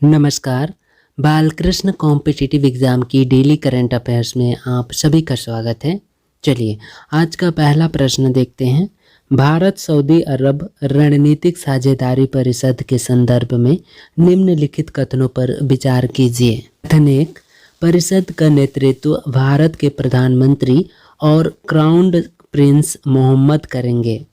नमस्कार। Balkrishna competitive exam की daily current affairs में आप सभी का स्वागत है। चलिए आज का पहला प्रश्न देखते हैं। भारत सऊदी अरब रणनीतिक साझेदारी परिषद के संदर्भ में निम्नलिखित कथनों पर विचार कीजिए। कथन 1, परिषद का नेतृत्व भारत के प्रधानमंत्री और क्राउन प्रिंस मोहम्मद करेंगे।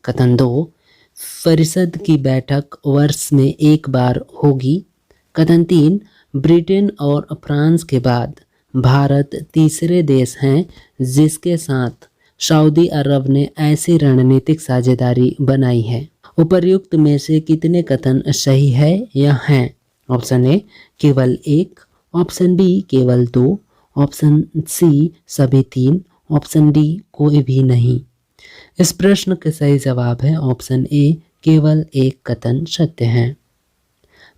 कथन 2, परिषद की बैठक वर्ष में एक बार होगी। कथन 3, ब्रिटेन और फ्रांस के बाद भारत तीसरे देश हैं जिसके साथ सऊदी अरब ने ऐसी रणनीतिक साझेदारी बनाई है। उपर्युक्त में से कितने कथन सही है या हैं? ऑप्शन ए केवल 1, ऑप्शन बी केवल 2, ऑप्शन सी सभी 3, ऑप्शन डी कोई भी नहीं। इस प्रश्न का सही जवाब है ऑप्शन ए केवल 1 कथन सत्य है।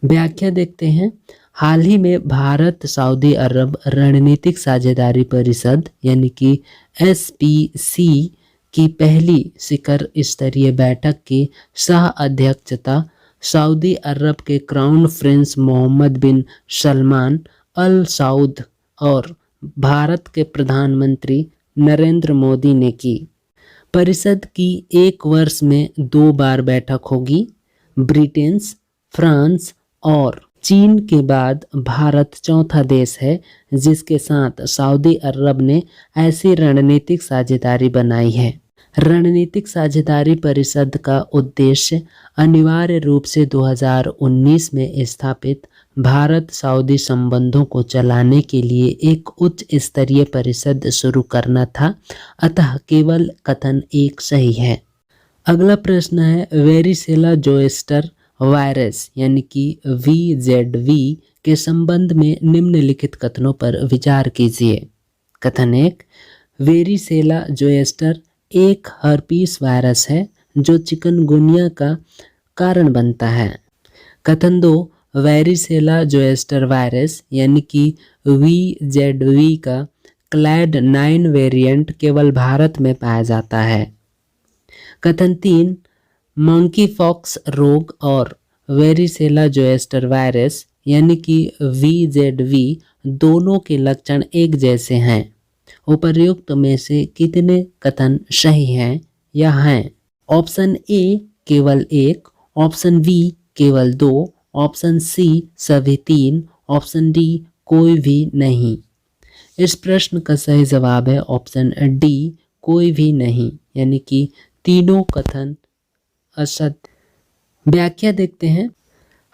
व्याख्या देखते हैं। हाल ही में भारत सऊदी अरब रणनीतिक साझेदारी परिषद यानी कि SPC की पहली शिखर स्तरीय बैठक की सह अध्यक्षता सऊदी अरब के क्राउन प्रिंस मोहम्मद बिन सलमान अल सऊद और भारत के प्रधानमंत्री नरेंद्र मोदी ने की। परिषद की एक वर्ष में 2 बार बैठक होगी। ब्रिटेन, फ्रांस और चीन के बाद भारत चौथा देश है जिसके साथ सऊदी अरब ने ऐसी रणनीतिक साझेदारी बनाई है। रणनीतिक साझेदारी परिषद का उद्देश्य अनिवार्य रूप से 2019 में स्थापित भारत सऊदी संबंधों को चलाने के लिए एक उच्च स्तरीय परिषद शुरू करना था, अतः केवल कथन 1 सही है। अगला प्रश्न है, वेरिसेला जोस्टर वायरस यानी कि VZV के संबंध में निम्नलिखित कथनों पर विचार कीजिए। कथन 1, वेरिसेला जोस्टर एक हर्पीस वायरस है जो चिकनगुनिया का कारण बनता है। कथन 2, वेरिसेला जोस्टर वायरस यानी कि VZV का क्लैड 9 वेरिएंट केवल भारत में पाया जाता है। कथन 3, मंकी पॉक्स रोग और वेरिसेला जोस्टर वायरस यानी कि VZV दोनों के लक्षण एक जैसे हैं। उपर्युक्त में से कितने कथन सही हैं या हैं? ऑप्शन ए केवल 1, ऑप्शन बी केवल 2, ऑप्शन सी सभी 3, ऑप्शन डी कोई भी नहीं। इस प्रश्न का सही जवाब है ऑप्शन डी कोई भी नहीं, यानी कि तीनों कथन असत्य। व्याख्या देखते हैं।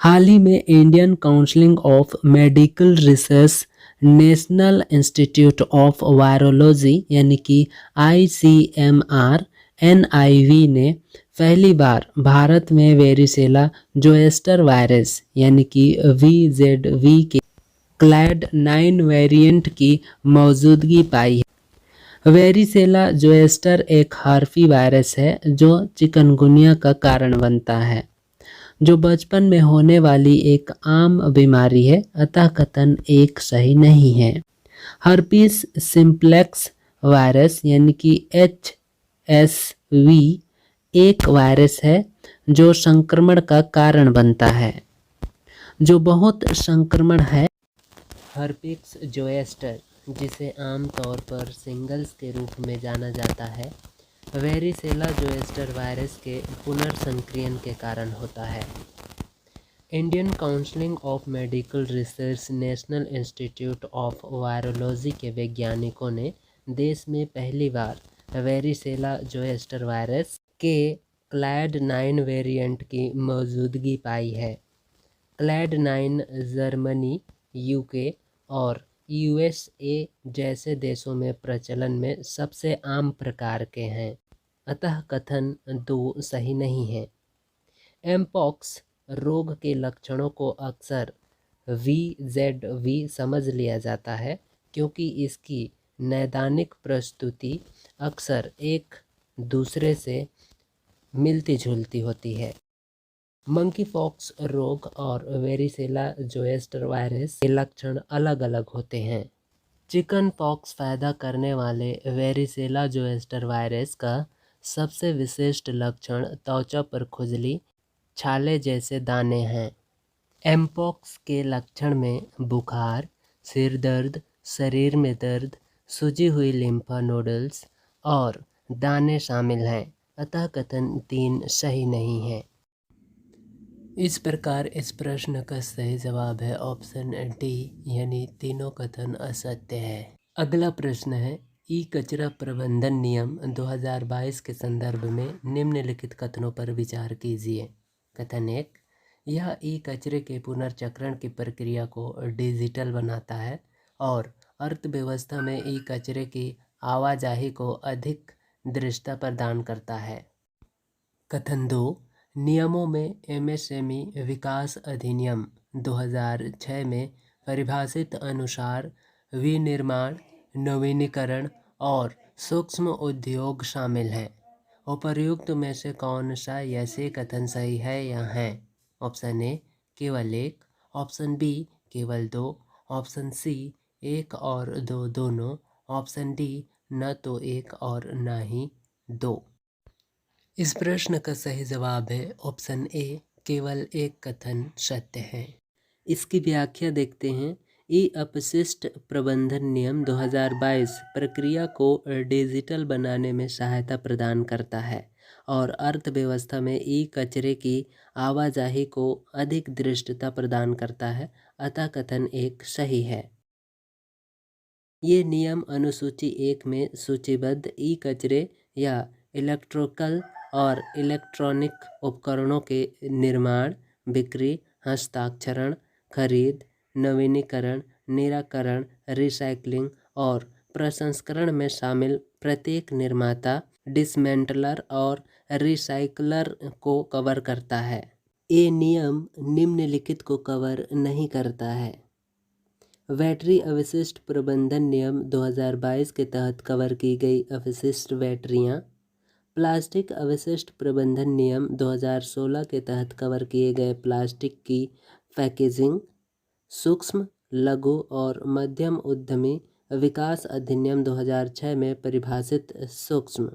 हाल ही में Indian council of medical research national institute of virology यानी कि ICMR NIV ने पहली बार भारत में वेरिसेला जोस्टर वायरस यानी कि VZV के क्लैड 9 वेरिएंट की मौजूदगी पाई है। वेरिसेला जोस्टर एक हार्पी वायरस है जो चिकनगुनिया का कारण बनता है, जो बचपन में होने वाली एक आम बीमारी है, अतः कथन 1 सही नहीं है। हर्पीस सिम्प्लेक्स वायरस यानी कि HSV एक वायरस है जो संक्रमण का कारण बनता है, जो बहुत संक्रमण है। हर्पिक्स जोस्टर जिसे आमतौर पर सिंगल्स के रूप में जाना जाता है, वेरिसेला जोस्टर वायरस के पुनर्संक्रियण के कारण होता है। Indian council of medical research national institute of virology के वैज्ञानिकों ने देश में पहली बार वेरिसेला जोस्टर वायरस के क्लैड 9 वेरिएंट की मौजूदगी पाई है। क्लैड 9 जर्मनी, UK और USA जैसे देशों में प्रचलन में सबसे आम प्रकार के हैं, अतः कथन 2 सही नहीं है। एमपॉक्स रोग के लक्षणों को अक्सर VZV समझ लिया जाता है क्योंकि इसकी नैदानिक प्रस्तुति अक्सर एक दूसरे से मिलती जुलती होती है। मंकी पॉक्स रोग और वेरिसेला जोस्टर वायरस के लक्षण अलग अलग होते हैं। चिकन पॉक्स पैदा करने वाले वेरिसेला जोस्टर वायरस का सबसे विशिष्ट लक्षण त्वचा पर खुजली, छाले जैसे दाने हैं। एमपॉक्स के लक्षण में बुखार, सिर दर्द, शरीर में दर्द, सूजी हुई लिम्फा नोडल्स और दाने शामिल हैं, अतः कथन 3 सही नहीं है। इस प्रकार इस प्रश्न का सही जवाब है ऑप्शन डी, यानी तीनों कथन असत्य है। अगला प्रश्न है, ई कचरा प्रबंधन नियम 2022 के संदर्भ में निम्नलिखित कथनों पर विचार कीजिए। कथन 1, यह ई कचरे के पुनर्चक्रण की प्रक्रिया को डिजिटल बनाता है और अर्थव्यवस्था में ई कचरे की आवाजाही को अधिक दृढ़ता प्रदान करता है। कथन 2, नियमों में एमएसएमई विकास अधिनियम 2006 में परिभाषित अनुसार विनिर्माण, नवीनीकरण और सूक्ष्म उद्योग शामिल हैं। उपर्युक्त में से कौन सा या से कथन सही है या है? ऑप्शन ए केवल 1, ऑप्शन बी केवल 2, ऑप्शन सी 1 और 2 दोनों, ऑप्शन डी न तो 1 और न ही 2। इस प्रश्न का सही जवाब है ऑप्शन ए, केवल 1 कथन सत्य है। इसकी व्याख्या देखते हैं। ई अपशिष्ट प्रबंधन नियम 2022 प्रक्रिया को डिजिटल बनाने में सहायता प्रदान करता है और अर्थव्यवस्था में ई कचरे की आवाजाही को अधिक दृढ़ता प्रदान करता है, अतः कथन 1 सही है। ये नियम अनुसूची 1 में सूचीबद्ध ई कचरे या इलेक्ट्रिकल और इलेक्ट्रॉनिक उपकरणों के निर्माण, बिक्री, हस्ताक्षरण, खरीद, नवीनीकरण, निराकरण, रिसाइक्लिंग और प्रसंस्करण में शामिल प्रत्येक निर्माता, डिसमेंटलर और रिसाइकलर को कवर करता है। ये नियम निम्नलिखित को कवर नहीं करता है। बैटरी अवशिष्ट प्रबंधन नियम 2022 के तहत कवर की गई अवशिष्ट बैटरियाँ, प्लास्टिक अवशिष्ट प्रबंधन नियम 2016 के तहत कवर किए गए प्लास्टिक की पैकेजिंग, सूक्ष्म, लघु और मध्यम उद्यमी विकास अधिनियम 2006 में परिभाषित सूक्ष्म,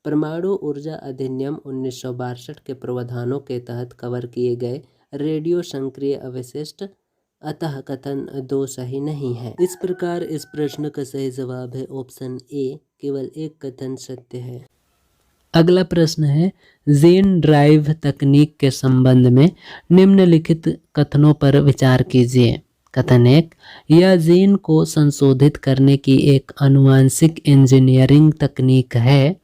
परमाणु ऊर्जा अधिनियम 1962 के प्रावधानों के तहत कवर किए गए रेडियो सक्रिय अवशिष्ट, अतः कथन 2 सही नहीं है। इस प्रकार इस प्रश्न का सही जवाब है ऑप्शन ए, केवल 1 कथन सत्य है। अगला प्रश्न है, जेन ड्राइव तकनीक के संबंध में निम्नलिखित कथनों पर विचार कीजिए। कथन 1, यह जीन को संशोधित करने की एक आनुवांशिक इंजीनियरिंग तकनीक है।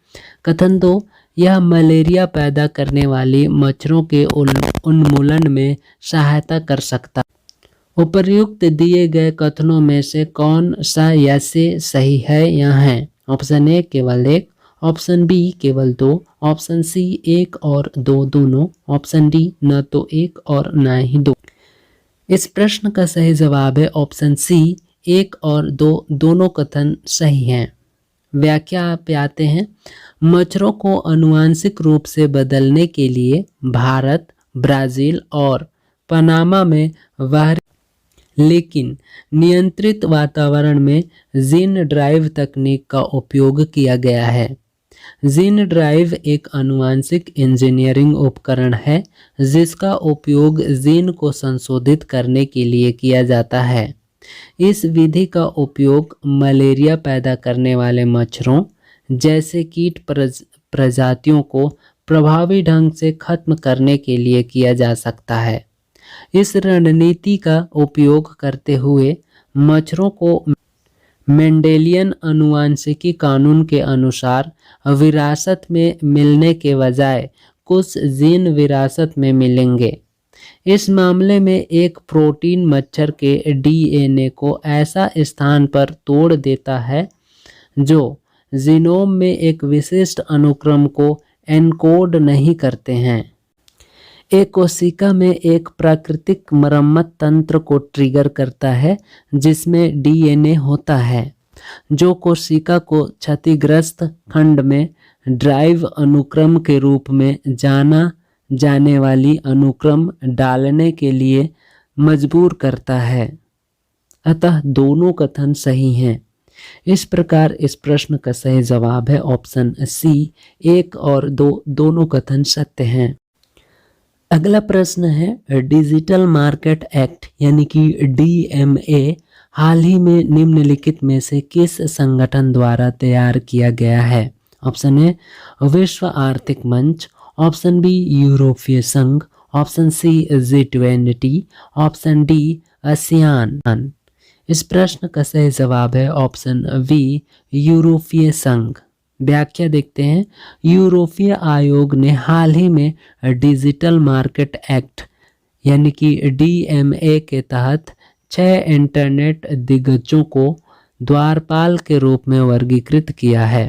कथन 2, यह मलेरिया पैदा करने वाली मच्छरों के उन्मूलन में सहायता कर सकता है। उपर्युक्त दिए गए कथनों में से कौन सा या से सही है या है? ऑप्शन ए केवल 1, ऑप्शन बी केवल 2, ऑप्शन सी 1 और 2 दोनों, ऑप्शन डी न तो 1 और न ही 2। इस प्रश्न का सही जवाब है ऑप्शन सी, 1 और 2 दोनों कथन सही हैं। व्याख्या पे आते हैं। मच्छरों को आनुवांशिक रूप से बदलने के लिए भारत, ब्राजील और पनामा में लेकिन नियंत्रित वातावरण में जीन ड्राइव तकनीक का उपयोग किया गया है। जीन ड्राइव एक आनुवांशिक इंजीनियरिंग उपकरण है जिसका उपयोग जीन को संशोधित करने के लिए किया जाता है। इस विधि का उपयोग मलेरिया पैदा करने वाले मच्छरों जैसे कीट प्रजातियों को प्रभावी ढंग से खत्म करने के लिए किया जा सकता है। इस रणनीति का उपयोग करते हुए मच्छरों को मेंडेलियन आनुवांशिकी कानून के अनुसार विरासत में मिलने के बजाय कुछ जीन विरासत में मिलेंगे। इस मामले में एक प्रोटीन मच्छर के डीएनए को ऐसा स्थान पर तोड़ देता है जो जीनोम में एक विशिष्ट अनुक्रम को एनकोड नहीं करते हैं। एक कोशिका में एक प्राकृतिक मरम्मत तंत्र को ट्रिगर करता है जिसमें डीएनए होता है जो कोशिका को क्षतिग्रस्त खंड में ड्राइव अनुक्रम के रूप में जाना जाने वाली अनुक्रम डालने के लिए मजबूर करता है। अतः दोनों कथन सही हैं। इस प्रकार इस प्रश्न का सही जवाब है ऑप्शन सी, 1 और 2 दोनों कथन सत्य हैं। अगला प्रश्न है डिजिटल मार्केट एक्ट यानी कि डीएमए हाल ही में निम्नलिखित में से किस संगठन द्वारा तैयार किया गया है? ऑप्शन ए विश्व आर्थिक मंच, ऑप्शन बी यूरोपीय संघ, option C G20, option D ASEAN. इस प्रश्न का सही जवाब है ऑप्शन बी यूरोपीय संघ। व्याख्या देखते हैं। यूरोपीय आयोग ने हाल ही में डिजिटल मार्केट एक्ट यानी कि डीएमए के तहत 6 इंटरनेट दिग्गजों को द्वारपाल के रूप में वर्गीकृत किया है।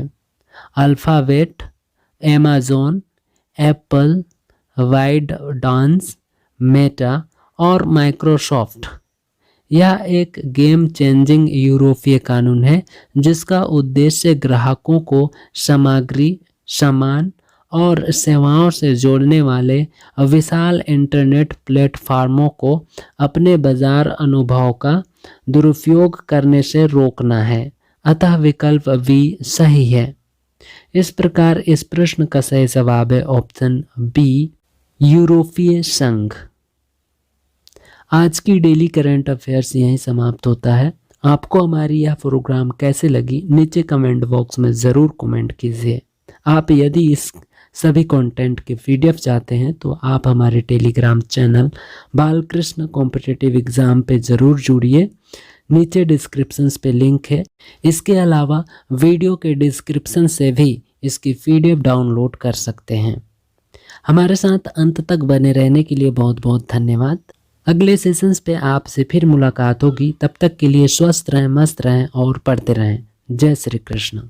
Alphabet, Amazon, Apple, wide dance, Meta और माइक्रोसॉफ्ट। यह एक गेम चेंजिंग यूरोपीय कानून है जिसका उद्देश्य ग्राहकों को सामग्री, सामान और सेवाओं से जोड़ने वाले विशाल इंटरनेट प्लेटफार्मों को अपने बाजार अनुभव का दुरुपयोग करने से रोकना है। अतः विकल्प बी सही है। इस प्रकार इस प्रश्न का सही जवाब है ऑप्शन बी यूरोपीय संघ। आज की डेली करंट अफेयर्स यहीं समाप्त होता है। आपको हमारी यह प्रोग्राम कैसे लगी नीचे कमेंट बॉक्स में ज़रूर कमेंट कीजिए। आप यदि इस सभी कंटेंट के पीडीएफ चाहते हैं तो आप हमारे Telegram channel Balkrishna competitive exam पे ज़रूर जुड़िए। नीचे डिस्क्रिप्शन पे लिंक है। इसके अलावा वीडियो के डिस्क्रिप्शन से भी इसकी पीडीएफ डाउनलोड कर सकते हैं। हमारे साथ अंत तक बने रहने के लिए बहुत बहुत धन्यवाद। अगले सेशंस पे आपसे फिर मुलाकात होगी। तब तक के लिए स्वस्थ रहें, मस्त रहें और पढ़ते रहें। जय श्री कृष्ण।